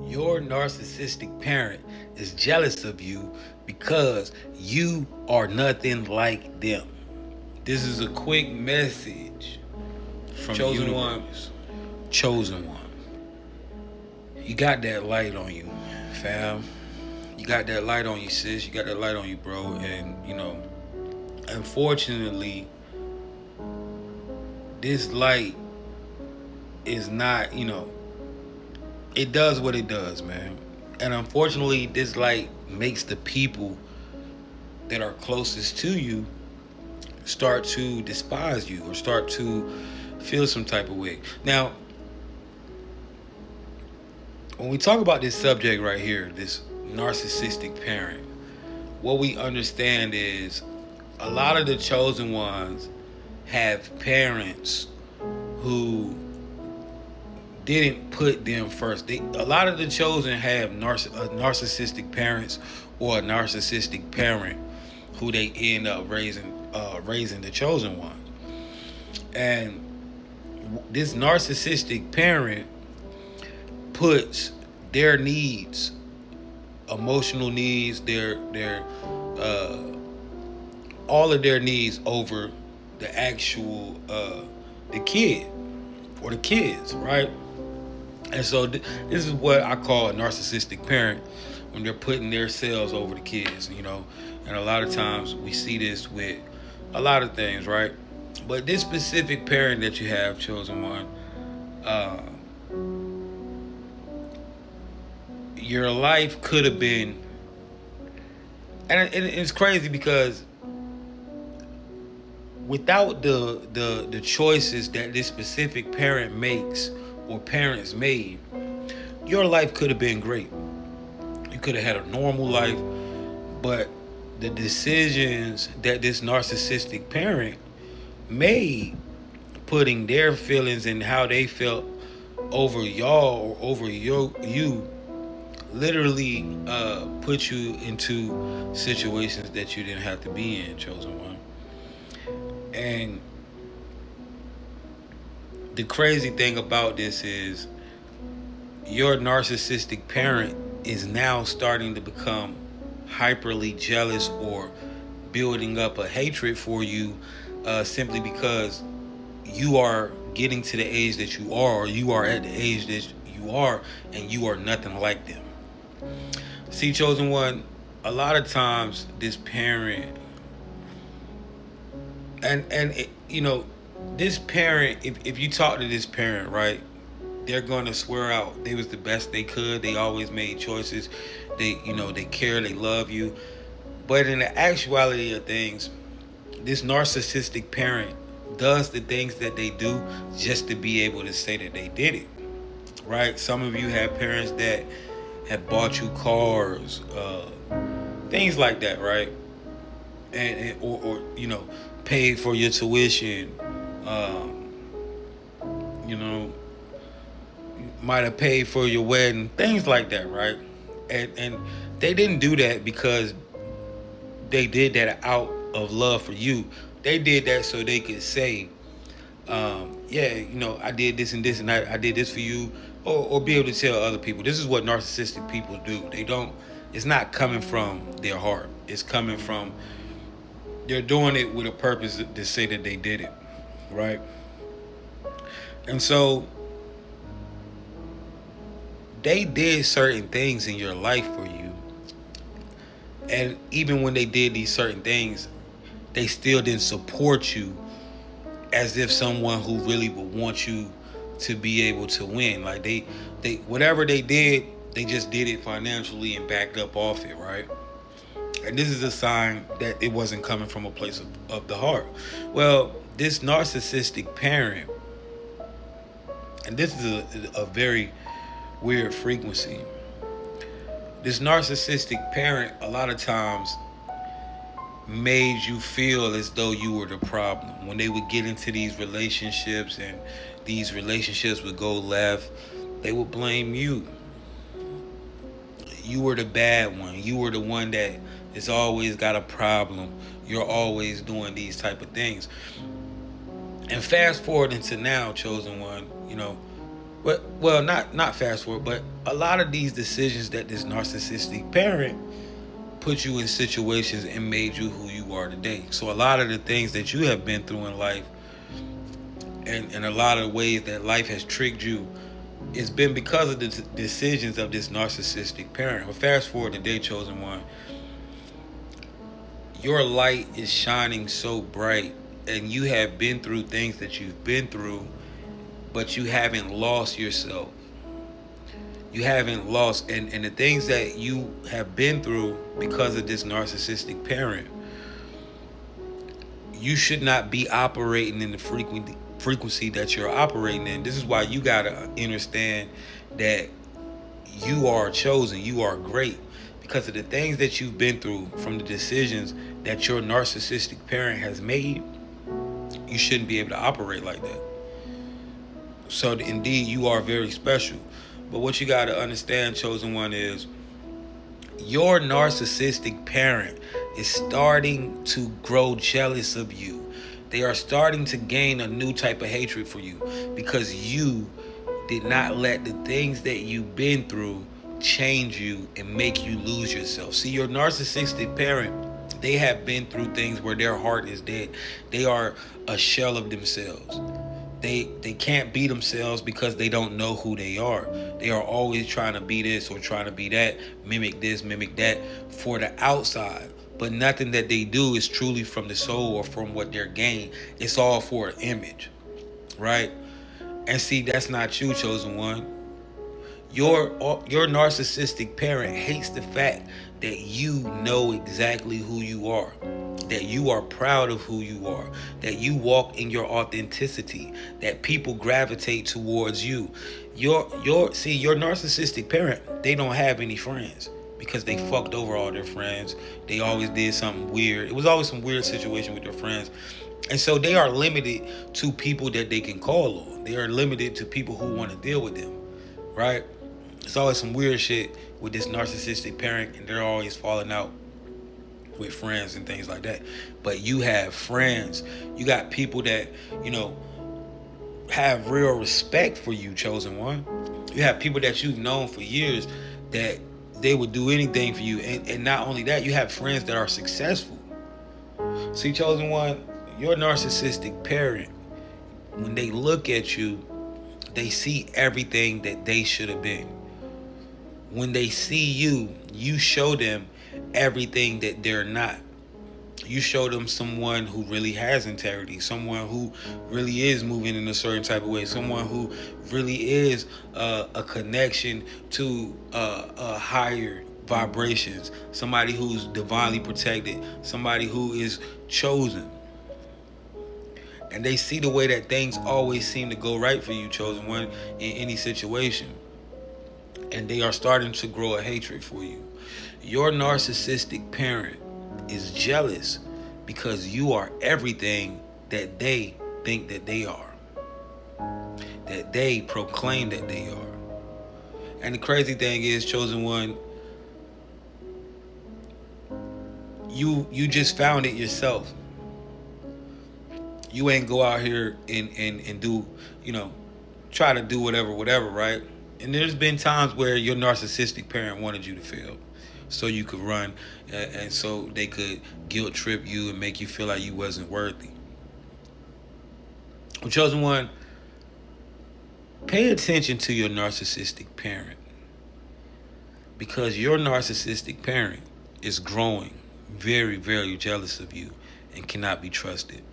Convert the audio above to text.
Your narcissistic parent is jealous of you because you are nothing like them. This is a quick message from Chosen the one. universe. Chosen one. You got that light on you, fam. You got that light on you, sis. You got that light on you, bro. And, unfortunately, this light is not, it does what it does, man. And unfortunately, this light makes the people that are closest to you start to despise you or start to feel some type of way. Now, when we talk about this subject right here, this narcissistic parent, what we understand is a lot of the chosen ones have parents who didn't put them first. A lot of the chosen have narcissistic parents or a narcissistic parent who they end up raising the chosen one. And this narcissistic parent puts their needs, emotional needs, their all of their needs over the actual the kid or the kids, right? And so this is what I call a narcissistic parent when they're putting their selves over the kids. And a lot of times we see this with a lot of things, right? But this specific parent that you have, chosen one, uh, your life could have been, and it's crazy because without the choices that this specific parent makes or parents made, your life could have been great. You could have had a normal life, but the decisions that this narcissistic parent made, putting their feelings and how they felt over y'all or over you literally put you into situations that you didn't have to be in, chosen one. And the crazy thing about this is your narcissistic parent is now starting to become hyperly jealous or building up a hatred for you, simply because you are getting to the age that you are, or you are at the age that you are, and you are nothing like them. See, chosen one, a lot of times this parent, and this parent, if you talk to this parent, right, they're gonna swear out they was the best they could. They always made choices. They care, they love you. But in the actuality of things, this narcissistic parent does the things that they do just to be able to say that they did it. Right? Some of you have parents that have bought you cars, things like that, right? Or paid for your tuition. Um, you know, might have paid for your wedding, things like that, right? And they didn't do that because they did that out of love for you. They did that so they could say, yeah, I did this and this, and I did this for you, or be able to tell other people. This is what narcissistic people do. They don't. It's not coming from their heart. It's coming from, they're doing it with a purpose to say that they did it, right? And so they did certain things in your life for you, and even when they did these certain things, they still didn't support you as if someone who really would want you to be able to win. Like they whatever they did, they just did it financially and backed up off it, right? And this is a sign that it wasn't coming from a place of the heart. Well, this narcissistic parent, and this is a very weird frequency. This narcissistic parent a lot of times made you feel as though you were the problem. When they would get into these relationships and these relationships would go left, they would blame you. You were the bad one. You were the one that has always got a problem. You're always doing these type of things. And fast forward into now, chosen one, But well, not fast forward, but a lot of these decisions that this narcissistic parent put you in situations and made you who you are today. So a lot of the things that you have been through in life, and a lot of the ways that life has tricked you, it's been because of the decisions of this narcissistic parent. But fast forward today, chosen one, your light is shining so bright, and you have been through things that you've been through, but you haven't lost yourself. You haven't lost, and the things that you have been through because of this narcissistic parent, you should not be operating in the frequency that you're operating in. This is why you gotta understand that you are chosen, you are great, because of the things that you've been through, from the decisions that your narcissistic parent has made. You shouldn't be able to operate like that. So indeed, you are very special. But what you got to understand, chosen one, is your narcissistic parent is starting to grow jealous of you. They are starting to gain a new type of hatred for you because you did not let the things that you've been through change you and make you lose yourself. See, your narcissistic parent, they have been through things where their heart is dead. They are a shell of themselves. They can't be themselves because they don't know who they are. They are always trying to be this or trying to be that, mimic this, mimic that for the outside. But nothing that they do is truly from the soul or from what they're gained. It's all for an image, right? And see, that's not you, chosen one. Your narcissistic parent hates the fact that you know exactly who you are, that you are proud of who you are, that you walk in your authenticity, that people gravitate towards you. Your narcissistic parent, they don't have any friends because they fucked over all their friends. They always did something weird. It was always some weird situation with their friends. And so they are limited to people that they can call on. They are limited to people who want to deal with them, right? It's always some weird shit with this narcissistic parent, and they're always falling out with friends and things like that. But you have friends. You got people that, have real respect for you, chosen one. You have people that you've known for years that they would do anything for you. And not only that, you have friends that are successful. See, chosen one, your narcissistic parent, when they look at you, they see everything that they should have been. When they see you, you show them everything that they're not. You show them someone who really has integrity, someone who really is moving in a certain type of way, someone who really is a connection to higher vibrations, somebody who's divinely protected, somebody who is chosen. And they see the way that things always seem to go right for you, chosen one, in any situation. And they are starting to grow a hatred for you. Your narcissistic parent is jealous because you are everything that they think that they are, that they proclaim that they are. And the crazy thing is, chosen one, you just found it yourself. You ain't go out here and do, try to do whatever, right? And there's been times where your narcissistic parent wanted you to fail so you could run, and so they could guilt trip you and make you feel like you wasn't worthy. Well, chosen one, pay attention to your narcissistic parent, because your narcissistic parent is growing very, very jealous of you and cannot be trusted.